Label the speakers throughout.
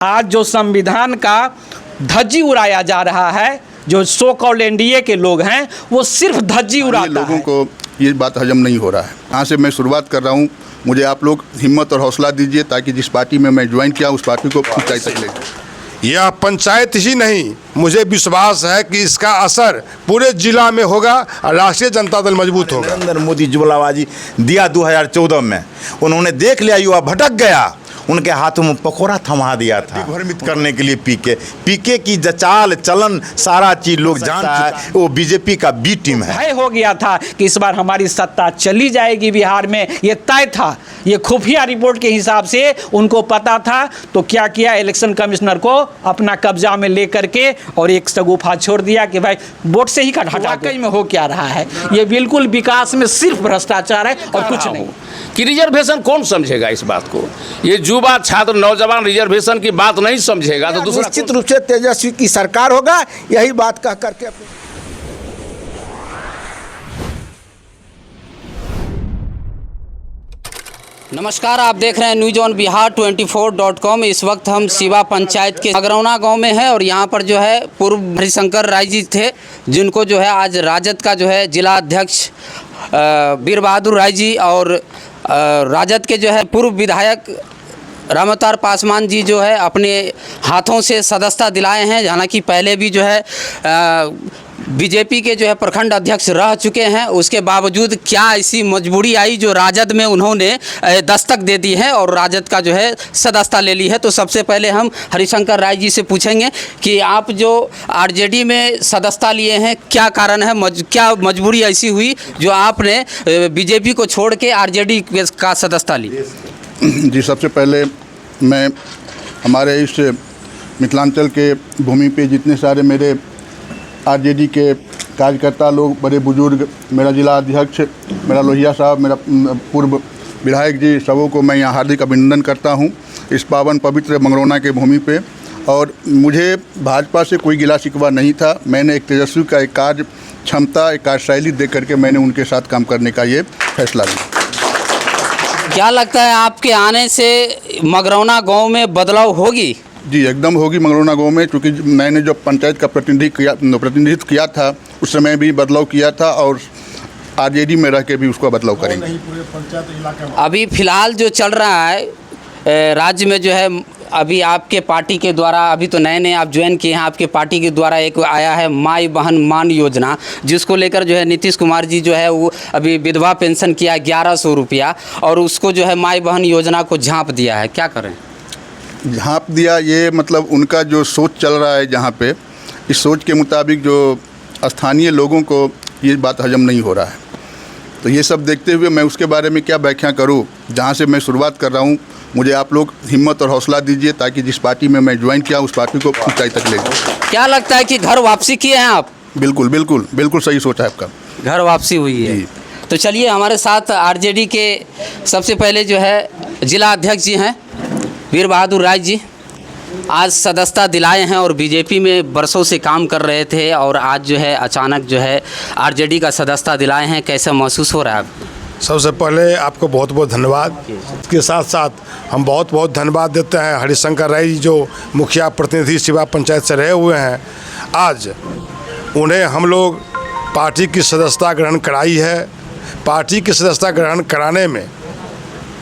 Speaker 1: आज जो संविधान का धज्जी उड़ाया जा रहा है, जो सो कॉल्ड एनडीए के लोग हैं, वो सिर्फ धज्जी उड़ाता है।
Speaker 2: लोगों को ये बात हजम नहीं हो रहा है। यहाँ से मैं शुरुआत कर रहा हूँ, मुझे आप लोग हिम्मत और हौसला दीजिए ताकि जिस पार्टी में मैं ज्वाइन किया उस पार्टी को ऊंचाई तक ले जाए।
Speaker 3: यह पंचायत ही नहीं, मुझे विश्वास है कि इसका असर पूरे जिला में होगा और राष्ट्रीय जनता दल मजबूत होगा।
Speaker 4: नरेंद्र मोदी जुमलाबाजी दिया 2014 में, उन्होंने देख लिया युवा भटक गया, उनके हाथों में पकौड़ा थमा दिया था भ्रमित करने के लिए। पीके की चाल चलन सारा चीज लोग जानता है, वो बीजेपी का बी टीम है।
Speaker 1: भय हो गया था कि इस बार हमारी सत्ता चली जाएगी बिहार में, ये तय था। ये खुफिया रिपोर्ट के हिसाब से उनको पता था, तो क्या किया, इलेक्शन कमिश्नर को अपना कब्जा में लेकर के और एक सगुफा छोड़ दिया कि भाई वोट से ही हटा। वाकई में हो क्या रहा है, ये बिल्कुल विकास में सिर्फ भ्रष्टाचार है और कुछ नहीं।
Speaker 5: कि रिजर्वेशन कौन समझेगा इस बात को? ये युवा छात्र नौजवान रिजर्वेशन की बात नहीं समझेगा तो दूसरा
Speaker 4: निश्चित रूप से तेजस्वी की सरकार होगा, यही बात कह करके।
Speaker 6: नमस्कार, आप देख रहे हैं न्यूज ऑन बिहार 24.com। इस वक्त हम सिवा पंचायत के मगरौना गांव में हैं और यहाँ पर जो है पूर्व हरिशंकर राय जी थे, जिनको जो है आज राजद का जो है जिला अध्यक्ष वीर बहादुर राय जी और राजद के जो है पूर्व विधायक रामअवतार पासवान जी जो है अपने हाथों से सदस्यता दिलाए हैं। हालांकि पहले भी जो है बीजेपी के जो है प्रखंड अध्यक्ष रह चुके हैं, उसके बावजूद क्या ऐसी मजबूरी आई जो राजद में उन्होंने दस्तक दे दी है और राजद का जो है सदस्यता ले ली है। तो सबसे पहले हम हरिशंकर राय जी से पूछेंगे कि आप जो आरजेडी में सदस्यता लिए हैं, क्या कारण है, क्या मजबूरी ऐसी हुई जो आपने बीजेपी को छोड़ के आरजेडी का सदस्यता ली?
Speaker 2: जी, सबसे पहले मैं हमारे इस मिथिलांचल के भूमि पे जितने सारे मेरे आरजेडी के कार्यकर्ता लोग, बड़े बुजुर्ग, मेरा जिला अध्यक्ष, मेरा लोहिया साहब, मेरा पूर्व विधायक जी, सबों को मैं यहाँ हार्दिक अभिनंदन करता हूँ इस पावन पवित्र मगरौना के भूमि पे। और मुझे भाजपा से कोई गिला शिकवा नहीं था। मैंने एक तेजस्वी का एक कार्य क्षमता, एक कार्यशैली देख करके मैंने उनके साथ काम करने का ये फैसला लिया।
Speaker 6: क्या लगता है आपके आने से मगरौना गांव में बदलाव होगी?
Speaker 2: जी, एकदम होगी मगरौना गांव में, क्योंकि मैंने जो पंचायत का प्रतिनिधित्व किया था उस समय भी बदलाव किया था और आरजेडी में रह के भी उसका बदलाव करेंगे।
Speaker 6: अभी फिलहाल जो चल रहा है राज्य में जो है, अभी आपके पार्टी के द्वारा, अभी तो नए नए आप ज्वाइन किए हैं, आपके पार्टी के द्वारा एक आया है माई बहन मान योजना, जिसको लेकर जो है नीतीश कुमार जी जो है वो अभी विधवा पेंशन किया 1100 रुपया और उसको जो है माई बहन योजना को झाँप दिया है। क्या करें?
Speaker 2: झाँप दिया, ये मतलब उनका जो सोच चल रहा है जहाँ पे, इस सोच के मुताबिक जो स्थानीय लोगों को ये बात हजम नहीं हो रहा है। तो ये सब देखते हुए मैं उसके बारे में क्या व्याख्या करूँ। जहाँ से मैं शुरुआत कर रहा हूँ, मुझे आप लोग हिम्मत और हौसला दीजिए ताकि जिस पार्टी में मैं ज्वाइन किया उस पार्टी को ऊंचाई तक ले जाए। क्या
Speaker 6: लगता है कि घर वापसी किए हैं आप?
Speaker 2: बिल्कुल बिल्कुल बिल्कुल सही सोचा है आपका, घर
Speaker 6: वापसी हुई है। तो चलिए, हमारे साथ आरजेडी के सबसे पहले जो है जिला अध्यक्ष जी हैं वीर बहादुर राय जी, आज सदस्यता दिलाए हैं और बीजेपी में बरसों से काम कर रहे थे और आज जो है अचानक जो है आरजेडी का सदस्यता दिलाए हैं। कैसा महसूस हो रहा है आपको?
Speaker 3: सबसे पहले आपको बहुत बहुत धन्यवाद। इसके साथ साथ हम बहुत बहुत धन्यवाद देते हैं हरिशंकर राय जी, जो मुखिया प्रतिनिधि सिवा पंचायत से रहे हुए हैं। आज उन्हें हम लोग पार्टी की सदस्यता ग्रहण कराई है। पार्टी की सदस्यता ग्रहण कराने में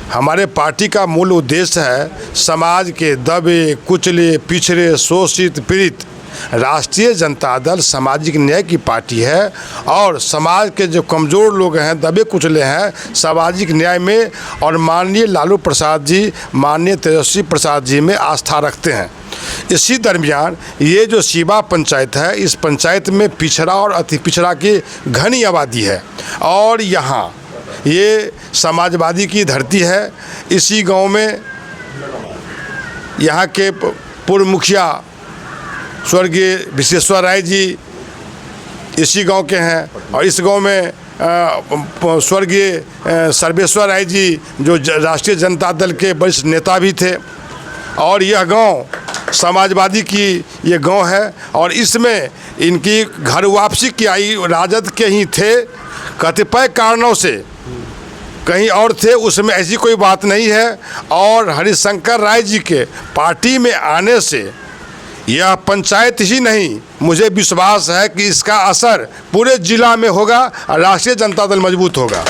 Speaker 3: हमारे पार्टी का मूल उद्देश्य है समाज के दबे कुचले पिछड़े शोषित पीड़ित। राष्ट्रीय जनता दल सामाजिक न्याय की पार्टी है और समाज के जो कमज़ोर लोग हैं, दबे कुचले हैं, सामाजिक न्याय में और माननीय लालू प्रसाद जी, माननीय तेजस्वी प्रसाद जी में आस्था रखते हैं। इसी दरमियान ये जो सिवा पंचायत है, इस पंचायत में पिछड़ा और अति पिछड़ा की घनी आबादी है और यहाँ ये समाजवादी की धरती है। इसी गांव में यहाँ के पूर्व मुखिया स्वर्गीय विश्वेश्वर राय जी इसी गांव के हैं और इस गांव में स्वर्गीय सर्वेश्वर राय जी जो राष्ट्रीय जनता दल के वरिष्ठ नेता भी थे और यह गांव समाजवादी की ये गांव है और इसमें इनकी घर वापसी की आई राजद के ही थे। कतिपय कारणों से कहीं और थे, उसमें ऐसी कोई बात नहीं है। और हरिशंकर राय जी के पार्टी में आने से यह पंचायत ही नहीं, मुझे विश्वास है कि इसका असर पूरे जिला में होगा और राष्ट्रीय जनता दल मजबूत होगा।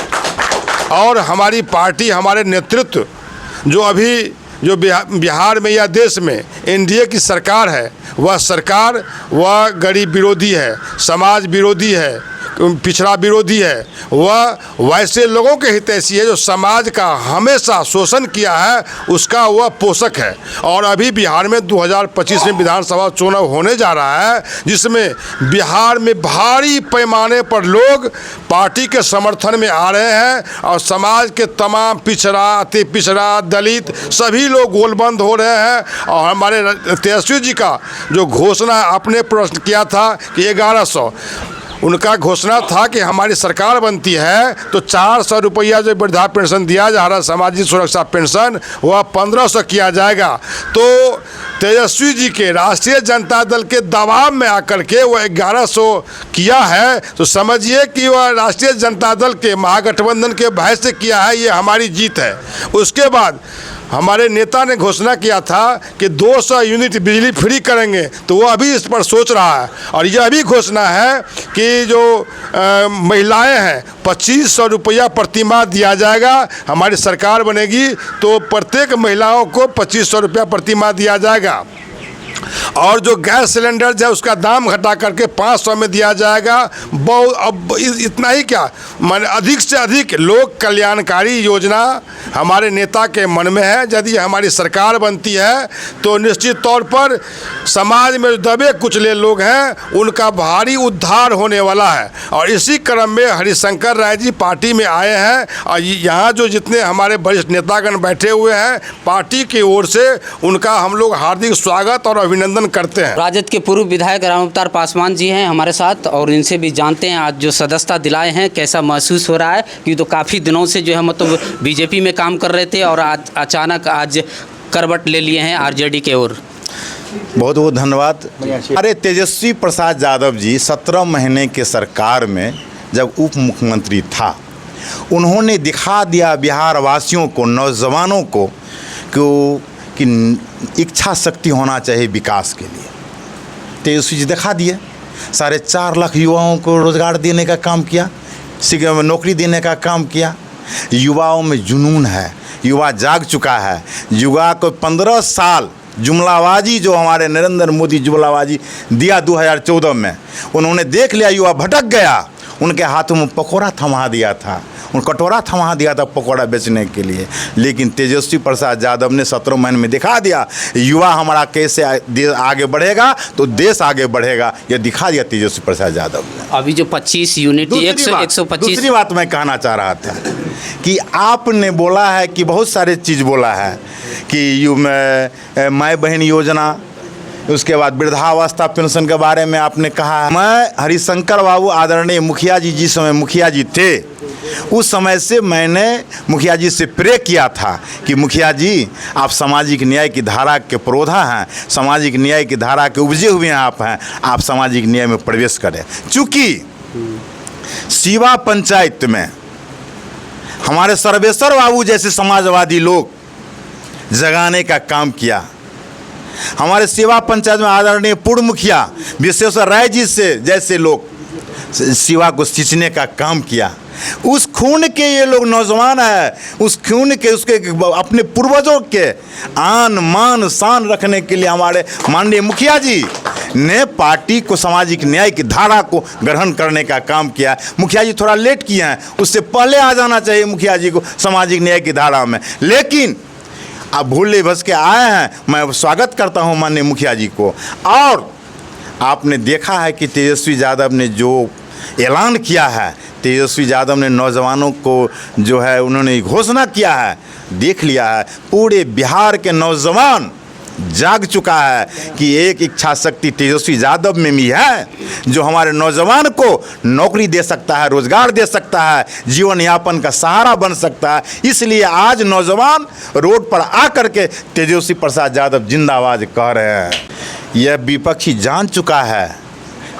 Speaker 3: और हमारी पार्टी, हमारे नेतृत्व जो बिहार में या देश में एनडीए की सरकार है, वह गरीब विरोधी है, समाज विरोधी है, पिछड़ा विरोधी है। वह वैसे लोगों के हितैषी है जो समाज का हमेशा शोषण किया है, उसका वह पोषक है। और अभी बिहार में 2025 में विधानसभा चुनाव होने जा रहा है, जिसमें बिहार में भारी पैमाने पर लोग पार्टी के समर्थन में आ रहे हैं और समाज के तमाम पिछड़ा, अति पिछड़ा, दलित सभी लोग गोलबंद हो रहे हैं। और हमारे तेजस्वी जी का जो घोषणा आपने प्रश्न किया था कि 1100, उनका घोषणा था कि हमारी सरकार बनती है तो 400 रुपया जो वृद्धा पेंशन दिया जा रहा है, सामाजिक सुरक्षा पेंशन, वह 1500 किया जाएगा। तो तेजस्वी जी के राष्ट्रीय जनता दल के दबाव में आकर के वह 1100 किया है, तो समझिए कि वह राष्ट्रीय जनता दल के महागठबंधन के भय से किया है, ये हमारी जीत है। उसके बाद हमारे नेता ने घोषणा किया था कि 200 यूनिट बिजली फ्री करेंगे, तो वो अभी इस पर सोच रहा है। और यह भी घोषणा है कि जो महिलाएं हैं 2500 रुपया प्रतिमाह दिया जाएगा। हमारी सरकार बनेगी तो प्रत्येक महिलाओं को 2500 रुपया प्रतिमाह दिया जाएगा। और जो गैस सिलेंडर है उसका दाम घटा करके 500 में दिया जाएगा। बहुत अब इतना ही क्या, मान अधिक से अधिक लोक कल्याणकारी योजना हमारे नेता के मन में है। यदि हमारी सरकार बनती है तो निश्चित तौर पर समाज में दबे कुचले लोग हैं उनका भारी उद्धार होने वाला है। और इसी क्रम में हरिशंकर राय जी पार्टी में आए हैं और यहाँ जो जितने हमारे वरिष्ठ नेतागण बैठे हुए हैं पार्टी की ओर से, उनका हम लोग हार्दिक स्वागत और अभिनंदन करते हैं।
Speaker 6: राजद के पूर्व विधायक रामअवतार पासवान जी हैं हमारे साथ और इनसे भी जानते हैं आज जो सदस्यता दिलाए हैं कैसा महसूस हो रहा है, क्योंकि तो काफ़ी दिनों से जो है मतलब बीजेपी में काम कर रहे थे और आज अचानक आज करवट ले लिए हैं आरजेडी के ओर।
Speaker 4: बहुत बहुत धन्यवाद। अरे तेजस्वी प्रसाद यादव जी 17 महीने के सरकार में जब उप मुख्यमंत्री था, उन्होंने दिखा दिया बिहार वासियों को, नौजवानों को कि इच्छा शक्ति होना चाहिए विकास के लिए। तेजस्वी जी दिखा दिए, 4.5 लाख युवाओं को रोज़गार देने का काम किया, नौकरी देने का काम किया। युवाओं में जुनून है, युवा जाग चुका है। युवा को 15 साल जुमलाबाजी जो हमारे नरेंद्र मोदी जुमलाबाजी दिया 2014 में, उन्होंने देख लिया युवा भटक गया, उनके हाथों में पकौड़ा थमा दिया था, उन कटोरा थमा दिया था पकौड़ा बेचने के लिए। लेकिन तेजस्वी प्रसाद यादव ने 17 महीने में दिखा दिया युवा हमारा कैसे आगे बढ़ेगा तो देश आगे बढ़ेगा, यह दिखा दिया तेजस्वी प्रसाद यादव ने।
Speaker 6: अभी जो 25 यूनिट 125।
Speaker 4: दूसरी बात मैं कहना चाह रहा था कि आपने बोला है कि बहुत सारे चीज़ बोला है कि माई बहन योजना, उसके बाद वृद्धावस्था पेंशन के बारे में आपने कहा है। मैं हरिशंकर बाबू आदरणीय मुखिया जी जिस समय मुखिया जी थे उस समय से मैंने मुखिया जी से प्रे किया था कि मुखिया जी आप सामाजिक न्याय की धारा के पुरोधा हैं, सामाजिक न्याय की धारा के उपजे हुए हैं, आप सामाजिक न्याय में प्रवेश करें। चूँकि सीवा पंचायत में हमारे सर्वेश्वर बाबू जैसे समाजवादी लोग जगाने का काम किया, हमारे सेवा पंचायत में आदरणीय पूर्व मुखिया विश्वेश्वर राय जी से जैसे लोग सेवा को सींचने का काम किया, उस खून के ये लोग नौजवान हैं, उस खून के उसके अपने पूर्वजों के आन मान शान रखने के लिए हमारे माननीय मुखिया जी ने पार्टी को सामाजिक न्याय की धारा को ग्रहण करने का काम किया। मुखिया जी थोड़ा लेट किए हैं, उससे पहले आ जाना चाहिए मुखिया जी को सामाजिक न्याय की धारा में, लेकिन आप भूले बस के आए हैं। मैं स्वागत करता हूं माननीय मुखिया जी को। और आपने देखा है कि तेजस्वी यादव ने जो ऐलान किया है, तेजस्वी यादव ने नौजवानों को जो है उन्होंने घोषणा किया है, देख लिया है, पूरे बिहार के नौजवान जाग चुका है कि एक इच्छा शक्ति तेजस्वी यादव में भी है जो हमारे नौजवान को नौकरी दे सकता है, रोजगार दे सकता है, जीवन यापन का सहारा बन सकता है। इसलिए आज नौजवान रोड पर आकर के तेजस्वी प्रसाद यादव जिंदाबाद कह रहे हैं। यह विपक्षी जान चुका है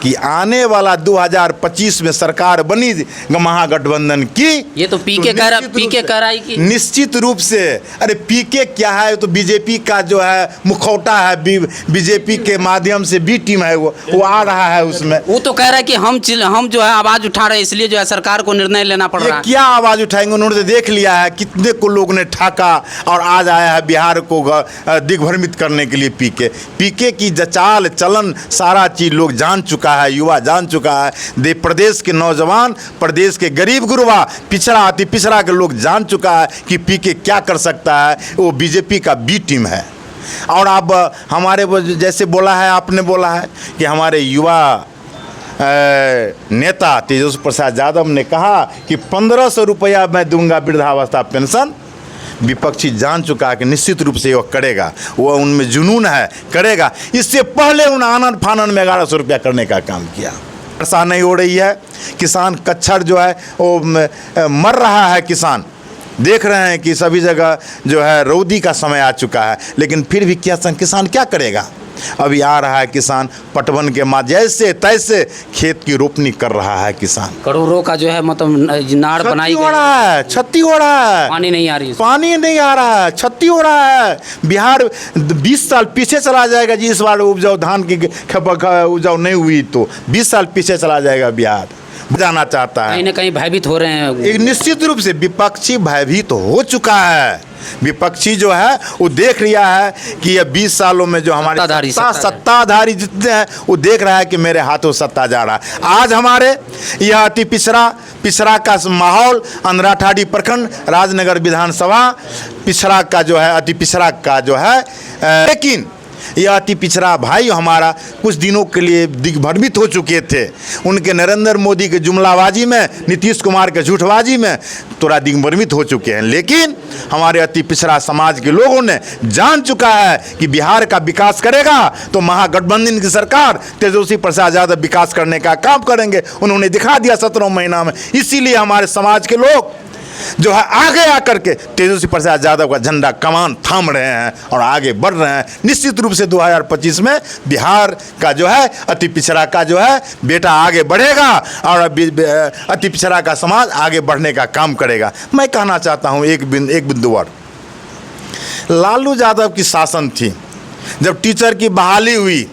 Speaker 4: कि आने वाला 2025 में सरकार बनी महागठबंधन की।
Speaker 6: ये तो पीके कह रहा है कि
Speaker 4: निश्चित रूप से, अरे पीके क्या है, तो बीजेपी का जो है मुखौटा है, बीजेपी के माध्यम से बी टीम है, वो आ रहा है उसमें।
Speaker 6: वो तो कह रहा है कि हम जो है आवाज उठा रहे हैं, इसलिए जो है सरकार को निर्णय लेना पड़ रहा है।
Speaker 4: क्या आवाज उठाएंगे, उन्होंने तो देख लिया है कितने को लोग ने ठाका और आज आया है बिहार को दिग्भ्रमित करने के लिए। पीके की चाल चलन सारा चीज लोग जान चुका है, युवा जान चुका है, प्रदेश के नौजवान, प्रदेश के गरीब गुरबा, पिछड़ा अति पिछड़ा के लोग जान चुका है कि पीके क्या कर सकता है। वो बीजेपी का बी टीम है। और अब हमारे जैसे बोला है, आपने बोला है कि हमारे युवा नेता तेजस्वी प्रसाद यादव ने कहा कि 1500 रुपया मैं दूंगा वृद्धावस्था पेंशन। विपक्षी जान चुका है कि निश्चित रूप से वो करेगा, वो उनमें जुनून है, करेगा। इससे पहले उन आनंद फानन में 1100 रुपया करने का काम किया। वर्षा नहीं हो रही है, किसान कच्छर जो है वो मर रहा है। किसान देख रहे हैं कि सभी जगह जो है रौदी का समय आ चुका है, लेकिन फिर भी क्या किसान क्या करेगा। अभी आ रहा है किसान पटवन के माध्यम से तैसे खेत की रोपनी कर रहा है किसान।
Speaker 6: करोड़ों का जो है मतलब नाड़ बनाई
Speaker 4: हो रहा है, क्षति हो रहा है,
Speaker 6: पानी नहीं आ रही,
Speaker 4: पानी नहीं आ रहा है, क्षति हो रहा है। बिहार 20 साल पीछे चला जाएगा जी। इस बार उपजाऊ धान की उपजाऊ नहीं हुई तो 20 साल पीछे चला जाएगा बिहार। जाना चाहता है,
Speaker 6: कहीं ना कहीं भयभीत हो रहे हैं।
Speaker 4: एक निश्चित रूप से विपक्षी भयभीत हो चुका है। विपक्षी जो है वो देख लिया है कि ये 20 सालों में जो हमारे सत्ताधारी जितने हैं वो देख रहा है कि मेरे हाथों सत्ता जा रहा है। आज हमारे यह अति पिछड़ा का माहौल अंधराठाड़ी प्रखंड राजनगर विधानसभा पिछड़ा का जो है, अति पिछड़ा का जो है, लेकिन यह अति पिछड़ा भाई हमारा कुछ दिनों के लिए दिग्भ्रमित हो चुके थे। उनके नरेंद्र मोदी के जुमलाबाजी में, नीतीश कुमार के झूठबाजी में थोड़ा दिग्भ्रमित हो चुके हैं। लेकिन हमारे अति पिछड़ा समाज के लोगों ने जान चुका है कि बिहार का विकास करेगा तो महागठबंधन की सरकार तेजस्वी प्रसाद यादव विकास करने का काम करेंगे। उन्होंने दिखा दिया 17 महीना में। इसीलिए हमारे समाज के लोग जो है आगे आकर के तेजस्वी प्रसाद यादव का झंडा कमान थाम रहे हैं और आगे बढ़ रहे हैं। निश्चित रूप से 2025 में बिहार का जो है अति पिछड़ा का जो है बेटा आगे बढ़ेगा और अति पिछड़ा का समाज आगे बढ़ने का काम करेगा। मैं कहना चाहता हूँ एक बिंदु और, लालू यादव की शासन थी जब टीचर की बहाली हुई,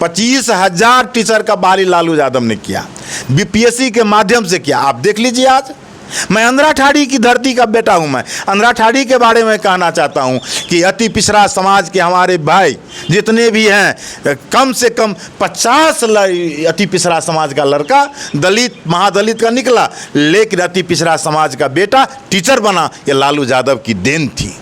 Speaker 4: 25,000 टीचर का बहाली लालू यादव ने किया, बीपीएससी के माध्यम से किया। आप देख लीजिए, आज मैं अंधराठाड़ी की धरती का बेटा हूं। मैं अंधराठाड़ी के बारे में कहना चाहता हूं कि अति पिछड़ा समाज के हमारे भाई जितने भी हैं, कम से कम 50 अति पिछड़ा समाज का लड़का दलित महादलित का निकला, लेकिन अति पिछड़ा समाज का बेटा टीचर बना। ये लालू यादव की देन थी।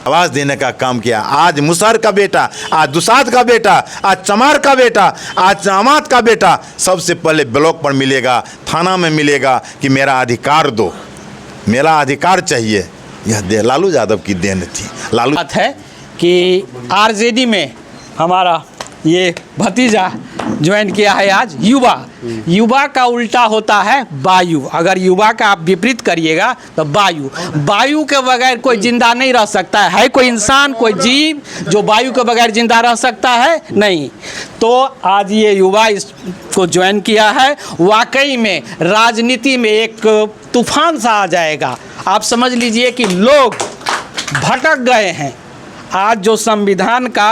Speaker 4: आवाज़ देने का काम किया। आज मुसहर का बेटा, आज दुसाद का बेटा, आज चमार का बेटा, आज जामात का बेटा सबसे पहले ब्लॉक पर मिलेगा, थाना में मिलेगा कि मेरा अधिकार दो, मेरा अधिकार चाहिए। यह लालू यादव की देन थी। लालू
Speaker 1: बात है कि आरजेडी में हमारा ये भतीजा ज्वाइन किया है आज। युवा का उल्टा होता है वायु। अगर युवा का आप विपरीत करिएगा तो वायु के बगैर कोई जिंदा नहीं रह सकता है कोई इंसान, कोई जीव जो वायु के बगैर जिंदा रह सकता है? नहीं। तो आज ये युवा इसको ज्वाइन किया है। वाकई में राजनीति में एक तूफान सा आ जाएगा। आप समझ लीजिए कि लोग भटक गए हैं। आज जो संविधान का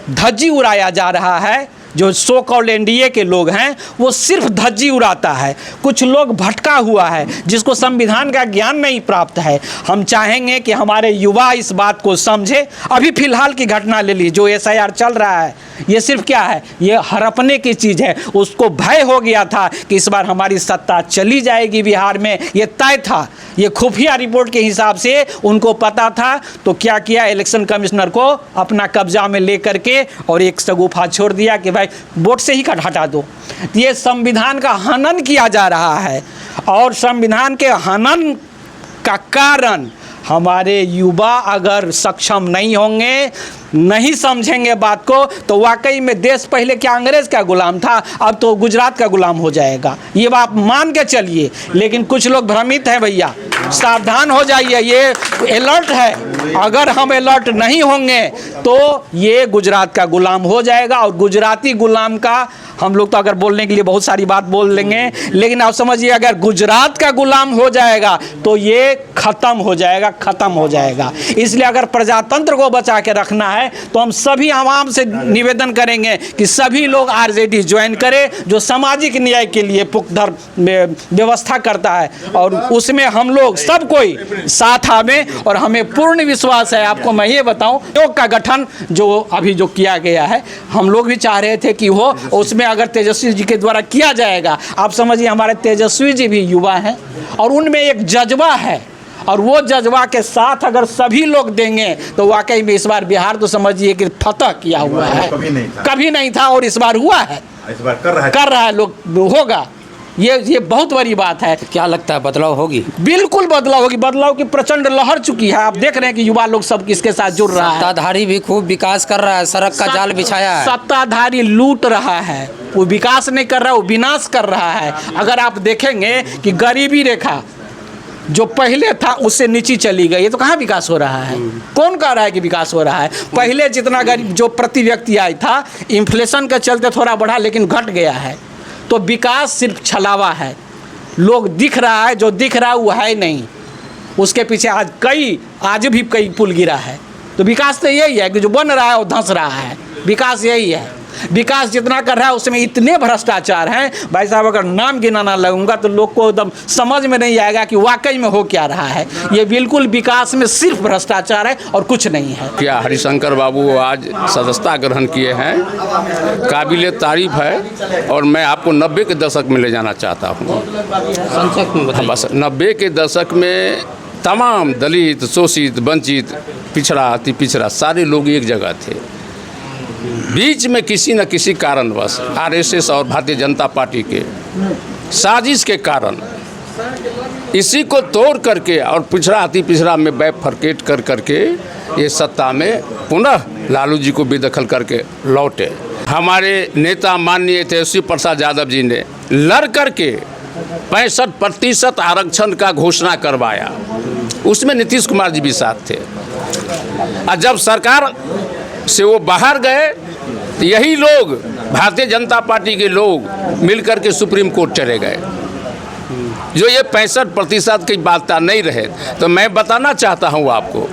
Speaker 1: धज्जी उड़ाया जा रहा है, जो सो कॉल्ड एनडीए के लोग हैं वो सिर्फ धज्जी उड़ाता है। कुछ लोग भटका हुआ है जिसको संविधान का ज्ञान नहीं प्राप्त है। हम चाहेंगे कि हमारे युवा इस बात को समझे। अभी फिलहाल की घटना ले ली, जो एसआईआर चल रहा है, ये सिर्फ क्या है, ये हड़पने की चीज़ है। उसको भय हो गया था कि इस बार हमारी सत्ता चली जाएगी बिहार में, ये तय था। ये खुफिया रिपोर्ट के हिसाब से उनको पता था। तो क्या किया, इलेक्शन कमिश्नर को अपना कब्जा में लेकर के और एक सगुफा छोड़ दिया कि भाई वोट से ही हटा दो। ये संविधान का हनन किया जा रहा है और संविधान के हनन का कारण हमारे युवा अगर सक्षम नहीं होंगे, नहीं समझेंगे बात को, तो वाकई में देश पहले क्या अंग्रेज़ का गुलाम था, अब तो गुजरात का गुलाम हो जाएगा। ये बात मान के चलिए। लेकिन कुछ लोग भ्रमित हैं भैया। सावधान हो जाइए, ये अलर्ट है। अगर हम अलर्ट नहीं होंगे तो ये गुजरात का गुलाम हो जाएगा। और गुजराती गुलाम का हम लोग तो अगर बोलने के लिए बहुत सारी बात बोल लेंगे, लेकिन आप समझिए अगर गुजरात का गुलाम हो जाएगा तो ये खत्म हो जाएगा, खत्म हो जाएगा। इसलिए अगर प्रजातंत्र को बचा के रखना है तो हम सभी आवाम से निवेदन करेंगे कि सभी लोग आरजेडी ज्वाइन करें, जो सामाजिक न्याय के लिए पुख्तर व्यवस्था करता है, और उसमें हम लोग सब कोई साथ आवे। और हमें पूर्ण विश्वास है, आपको मैं ये बताऊं, योग का गठन जो अभी जो किया गया है, हम लोग भी चाह रहे थे कि हो, उसमें अगर तेजस्वी जी के द्वारा किया जाएगा। आप समझिए हमारे तेजस्वी जी भी युवा हैं और उनमें एक जज्बा है, और वो जज्बा के साथ अगर सभी लोग देंगे तो वाकई में इस बार बिहार तो समझिए कि फतह किया हुआ है, कभी नहीं था और इस बार हुआ है,
Speaker 4: इस बार कर रहा है
Speaker 1: लोग, होगा। ये बहुत बड़ी बात है।
Speaker 6: क्या लगता है बदलाव होगी?
Speaker 1: बिल्कुल बदलाव होगी, बदलाव की प्रचंड लहर चुकी है। आप देख रहे हैं कि युवा लोग सब किसके साथ जुड़ रहा है।
Speaker 6: सत्ताधारी भी खूब विकास कर रहा है, सड़क का जाल बिछाया है।
Speaker 1: सत्ताधारी लूट रहा है, वो विकास नहीं कर रहा है, वो विनाश कर रहा है। अगर आप देखेंगे कि गरीबी रेखा जो पहले था उससे नीचे चली गई है, तो कहाँ विकास हो रहा है? कौन कह रहा है कि विकास हो रहा है? पहले जितना गरीब जो प्रति व्यक्ति आया था, इन्फ्लेशन के चलते थोड़ा बढ़ा, लेकिन घट गया है। तो विकास सिर्फ छलावा है, लोग दिख रहा है, जो दिख रहा है वो है नहीं, उसके पीछे आज भी कई पुल गिरा है। तो विकास तो यही है कि जो बन रहा है वो धंस रहा है, विकास यही है। विकास जितना कर रहा है उसमें इतने भ्रष्टाचार हैं भाई साहब, अगर नाम गिनाना लगूंगा तो लोग को एकदम समझ में नहीं आएगा कि वाकई में हो क्या रहा है। ये बिल्कुल विकास में सिर्फ भ्रष्टाचार है और कुछ नहीं है।
Speaker 5: क्या हरिशंकर बाबू आज सदस्यता ग्रहण किए हैं, काबिल तारीफ है। और मैं आपको 90 के दशक में ले जाना चाहता हूँ।
Speaker 6: संक्षेप में बताइए।
Speaker 5: बस 90 के दशक में तमाम दलित, शोषित, वंचित, पिछड़ा, अति पिछड़ा सारे लोग एक जगह थे। बीच में किसी न किसी कारणवश आरएसएस और भारतीय जनता पार्टी के साजिश के कारण इसी को तोड़ करके और पिछड़ा अति पिछड़ा में बैफरकेट कर करके ये सत्ता में पुनः लालू जी को बेदखल करके लौटे। हमारे नेता माननीय तेजस्वी प्रसाद यादव जी ने लड़ करके 65% आरक्षण का घोषणा करवाया, उसमें नीतीश कुमार जी भी साथ थे। और जब सरकार से वो बाहर गए तो यही लोग, भारतीय जनता पार्टी के लोग मिलकर के सुप्रीम कोर्ट चले गए। जो ये 65% की बात नहीं रहे, तो मैं बताना चाहता हूँ आपको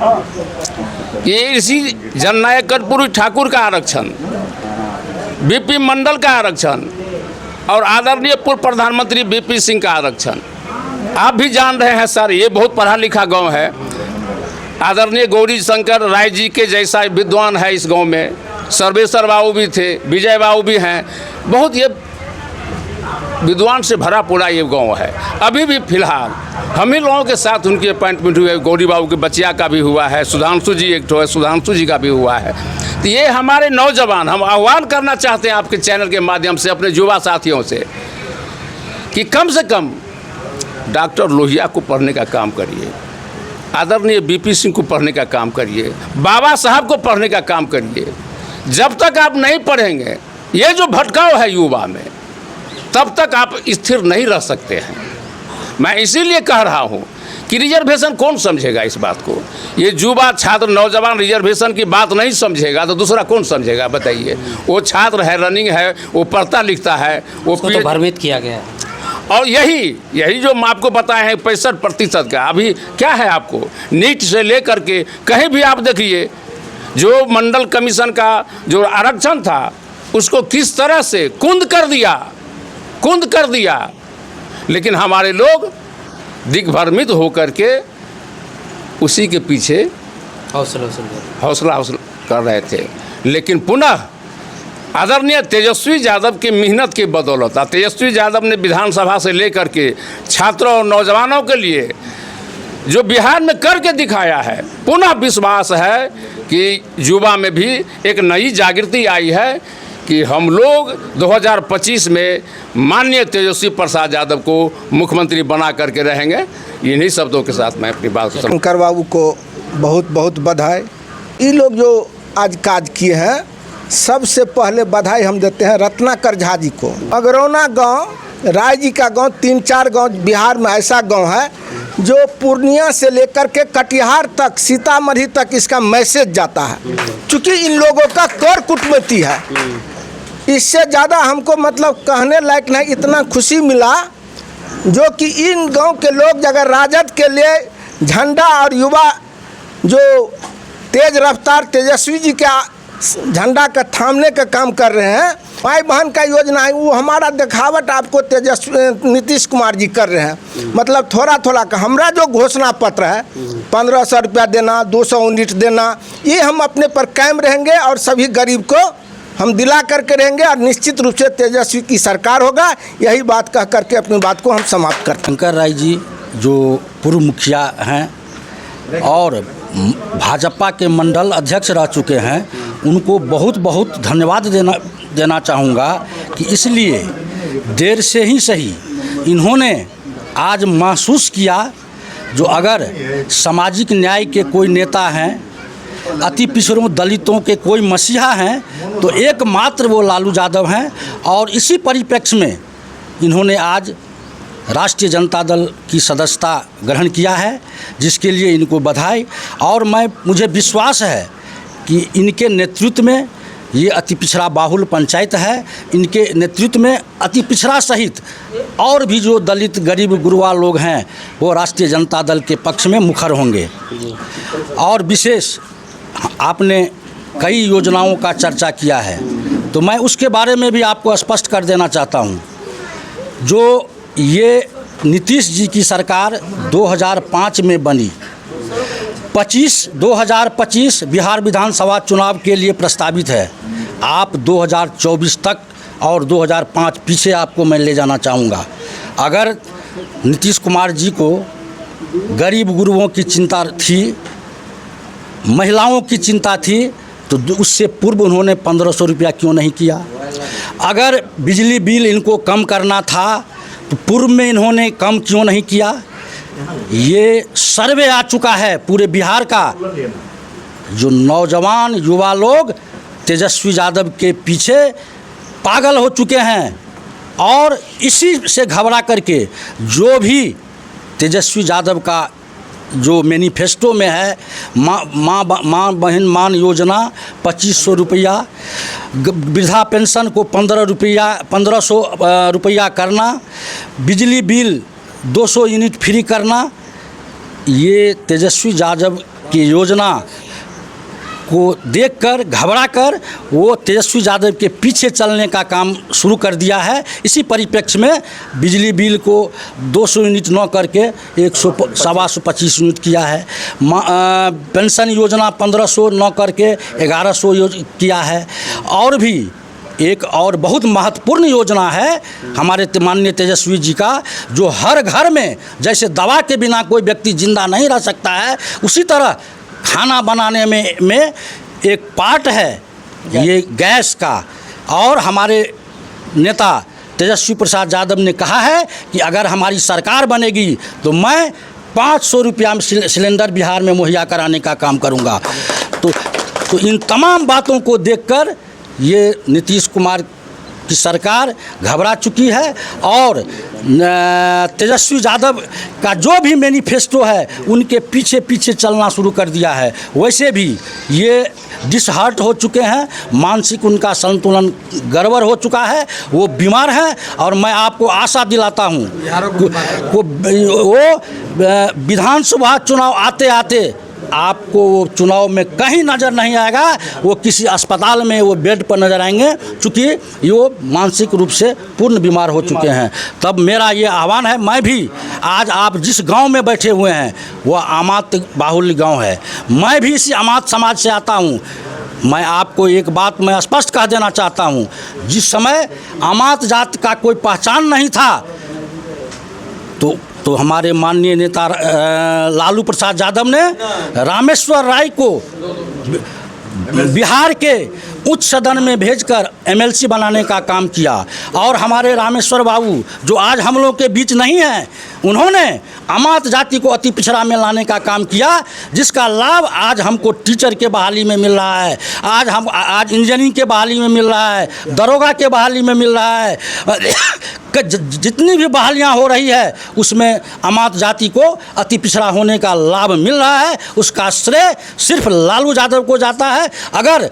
Speaker 5: कि इसी जननायक कर्पूरी ठाकुर का आरक्षण, बीपी मंडल का आरक्षण और आदरणीय पूर्व प्रधानमंत्री बीपी सिंह का आरक्षण, आप भी जान रहे हैं सर, ये बहुत पढ़ा लिखा गांव है। आदरणीय गौरी शंकर राय जी के जैसा विद्वान है इस गांव में, सर्वेश्वर बाबू भी थे, विजय बाबू भी हैं, बहुत ये विद्वान से भरा पूरा ये गांव है। अभी भी फिलहाल हम ही लोगों के साथ उनकी अपॉइंटमेंट हुई है, गौरी बाबू के बचिया का भी हुआ है, सुधांशु जी एक तो है, सुधांशु जी का भी हुआ है। तो ये हमारे नौजवान, हम आह्वान करना चाहते हैं आपके चैनल के माध्यम से अपने युवा साथियों से कि कम से कम डॉक्टर लोहिया को पढ़ने का काम करिए, आदरणीय बीपी सिंह को पढ़ने का काम करिए, बाबा साहब को पढ़ने का काम करिए। जब तक आप नहीं पढ़ेंगे, ये जो भटकाव है युवा में, तब तक आप स्थिर नहीं रह सकते हैं। मैं इसीलिए कह रहा हूँ कि रिजर्वेशन कौन समझेगा इस बात को? ये युवा छात्र नौजवान रिजर्वेशन की बात नहीं समझेगा तो दूसरा कौन समझेगा बताइए? वो छात्र है, रनिंग है, वो पढ़ता लिखता है, वो
Speaker 6: तो भ्रमित किया गया है।
Speaker 5: और यही जो हम आपको बताए हैं 65% का, अभी क्या है आपको नीट से लेकर के कहीं भी आप देखिए, जो मंडल कमीशन का जो आरक्षण था उसको किस तरह से कुंद कर दिया। लेकिन हमारे लोग दिग्भ्रमित होकर के उसी के पीछे हौसला कर रहे थे। लेकिन पुनः आदरणीय तेजस्वी यादव की मेहनत की बदौलत, तेजस्वी यादव ने विधानसभा से लेकर के छात्रों और नौजवानों के लिए जो बिहार में करके दिखाया है, पुनः विश्वास है कि युवा में भी एक नई जागृति आई है कि हम लोग 2025 में माननीय तेजस्वी प्रसाद यादव को मुख्यमंत्री बना करके रहेंगे। इन्हीं शब्दों के साथ मैं अपनी बात को
Speaker 7: शंकर बाबू को बहुत बहुत बधाई। ये लोग जो आज काज किए हैं, सबसे पहले बधाई हम देते हैं रत्नाकर झा जी को। अगरौना गांव राय जी का गांव 3-4 गांव बिहार में ऐसा गांव है जो पूर्णिया से लेकर के कटिहार तक, सीतामढ़ी तक इसका मैसेज जाता है, क्योंकि इन लोगों का कर कुटमैती है। इससे ज़्यादा हमको मतलब कहने लायक नहीं, इतना खुशी मिला जो कि इन गांव के लोग अगर राजद के लिए झंडा और युवा जो तेज रफ्तार तेजस्वी जी के झंडा का थामने का काम कर रहे हैं, भाई बहन का योजना है, वो हमारा दिखावट आपको तेजस्वी नीतीश कुमार जी कर रहे हैं। मतलब थोड़ा थोड़ा का हमारा जो घोषणा पत्र है 1500 रुपया देना, 200 यूनिट देना, ये हम अपने पर कायम रहेंगे और सभी गरीब को हम दिला करके रहेंगे और निश्चित रूप से तेजस्वी की सरकार होगा। यही बात कह करके अपनी बात को हम समाप्त करते हैं।
Speaker 8: शंकर राय जी जो पूर्व मुखिया हैं और भाजपा के मंडल अध्यक्ष रह चुके हैं, उनको बहुत बहुत धन्यवाद देना चाहूँगा कि इसलिए देर से ही सही इन्होंने आज महसूस किया जो अगर सामाजिक न्याय के कोई नेता हैं, अति पिछड़ों दलितों के कोई मसीहा हैं, तो एकमात्र वो लालू यादव हैं। और इसी परिप्रेक्ष्य में इन्होंने आज राष्ट्रीय जनता दल की सदस्यता ग्रहण किया है, जिसके लिए इनको बधाई। और मुझे विश्वास है कि इनके नेतृत्व में ये अति पिछड़ा बाहुल पंचायत है, इनके नेतृत्व में अति पिछड़ा सहित और भी जो दलित गरीब गुरबा लोग हैं वो राष्ट्रीय जनता दल के पक्ष में मुखर होंगे। और विशेष आपने कई योजनाओं का चर्चा किया है, तो मैं उसके बारे में भी आपको स्पष्ट कर देना चाहता हूँ। जो ये नीतीश जी की सरकार 2005 में बनी, 2025 बिहार विधानसभा चुनाव के लिए प्रस्तावित है। आप 2024 तक और 2005 पीछे आपको मैं ले जाना चाहूँगा। अगर नीतीश कुमार जी को गरीब गुरबों की चिंता थी, महिलाओं की चिंता थी, तो उससे पूर्व उन्होंने 1500 रुपया क्यों नहीं किया? अगर बिजली बिल इनको कम करना था तो पूर्व में इन्होंने कम क्यों नहीं किया? ये सर्वे आ चुका है पूरे बिहार का। जो नौजवान युवा लोग तेजस्वी यादव के पीछे पागल हो चुके हैं और इसी से घबरा करके जो भी तेजस्वी यादव का जो मैनिफेस्टो में है, माँ बहन मान योजना 2500 रुपया, वृद्धा पेंशन को 1500 रुपया करना, बिजली बिल 200 यूनिट फ्री करना, ये तेजस्वी यादव की योजना को देखकर घबरा कर वो तेजस्वी यादव के पीछे चलने का काम शुरू कर दिया है। इसी परिप्रेक्ष्य में बिजली बिल को 200 यूनिट न करके 125 यूनिट किया है। पेंशन योजना 1500 न करके 1100 किया है। और भी एक और बहुत महत्वपूर्ण योजना है हमारे माननीय तेजस्वी जी का, जो हर घर में जैसे दवा के बिना कोई व्यक्ति जिंदा नहीं रह सकता है, उसी तरह खाना बनाने में एक पार्ट है ये गैस का। और हमारे नेता तेजस्वी प्रसाद यादव ने कहा है कि अगर हमारी सरकार बनेगी तो मैं 500 रुपया में सिलेंडर बिहार में मुहैया कराने का काम करूंगा। तो इन तमाम बातों को देखकर ये नीतीश कुमार की सरकार घबरा चुकी है और तेजस्वी यादव का जो भी मैनिफेस्टो है उनके पीछे पीछे चलना शुरू कर दिया है। वैसे भी ये डिसहार्ट हो चुके हैं, मानसिक उनका संतुलन गड़बड़ हो चुका है, वो बीमार हैं। और मैं आपको आशा दिलाता हूँ वो विधानसभा चुनाव आते आते आपको वो चुनाव में कहीं नज़र नहीं आएगा, वो किसी अस्पताल में वो बेड पर नज़र आएंगे, चूँकि वो मानसिक रूप से पूर्ण बीमार हो चुके हैं। तब मेरा ये आह्वान है, मैं भी आज आप जिस गांव में बैठे हुए हैं वो अमात बाहुल्य गांव है, मैं भी इसी अमात समाज से आता हूँ। मैं आपको एक बात मैं स्पष्ट कह देना चाहता हूँ, जिस समय अमात जात का कोई पहचान नहीं था तो हमारे माननीय नेता लालू प्रसाद यादव ने रामेश्वर राय को बिहार के उच्च सदन में भेजकर एमएलसी बनाने का काम किया। और हमारे रामेश्वर बाबू जो आज हम लोग के बीच नहीं हैं, उन्होंने अमात जाति को अति पिछड़ा में लाने का काम किया, जिसका लाभ आज हमको टीचर के बहाली में मिल रहा है, आज इंजीनियरिंग के बहाली में मिल रहा है, दरोगा के बहाली में मिल रहा है। जितनी भी बहालियाँ हो रही है उसमें अमात जाति को अति पिछड़ा होने का लाभ मिल रहा है। उसका श्रेय सिर्फ लालू यादव को जाता है। अगर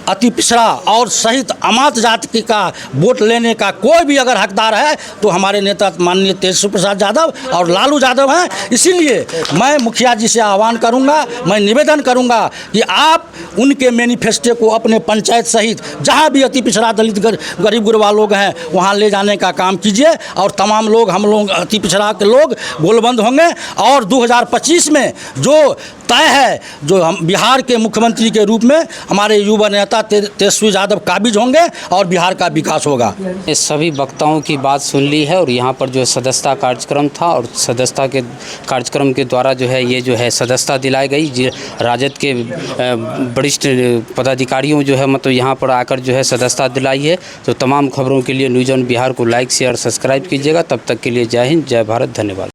Speaker 8: अति पिछड़ा और सहित अमात जाति का वोट लेने का कोई भी अगर हकदार है तो हमारे नेता माननीय तेजस्वी प्रसाद यादव और लालू यादव हैं। इसीलिए मैं मुखिया जी से आह्वान करूंगा, मैं निवेदन करूंगा कि आप उनके मैनिफेस्टो को अपने पंचायत सहित जहां भी अति पिछड़ा दलित गरीब गुरबा लोग हैं वहां ले जाने का काम कीजिए। और तमाम लोग, हम लोग अति पिछड़ा के लोग गोलबंद होंगे। और 2025 में जो तय है, जो हम बिहार के मुख्यमंत्री के रूप में हमारे युवा नेता तेजस्वी यादव काबिज होंगे और बिहार का विकास होगा।
Speaker 6: ये सभी वक्ताओं की बात सुन ली है और यहाँ पर जो सदस्यता कार्यक्रम था और सदस्यता के कार्यक्रम के द्वारा जो है ये जो है सदस्यता दिलाई गई। राजद के वरिष्ठ पदाधिकारियों जो है मतलब यहाँ पर आकर जो है सदस्यता दिलाई है। तो तमाम खबरों के लिए न्यूज़ ऑन बिहार को लाइक शेयर सब्सक्राइब कीजिएगा। तब तक के लिए जय हिंद, जय भारत, धन्यवाद।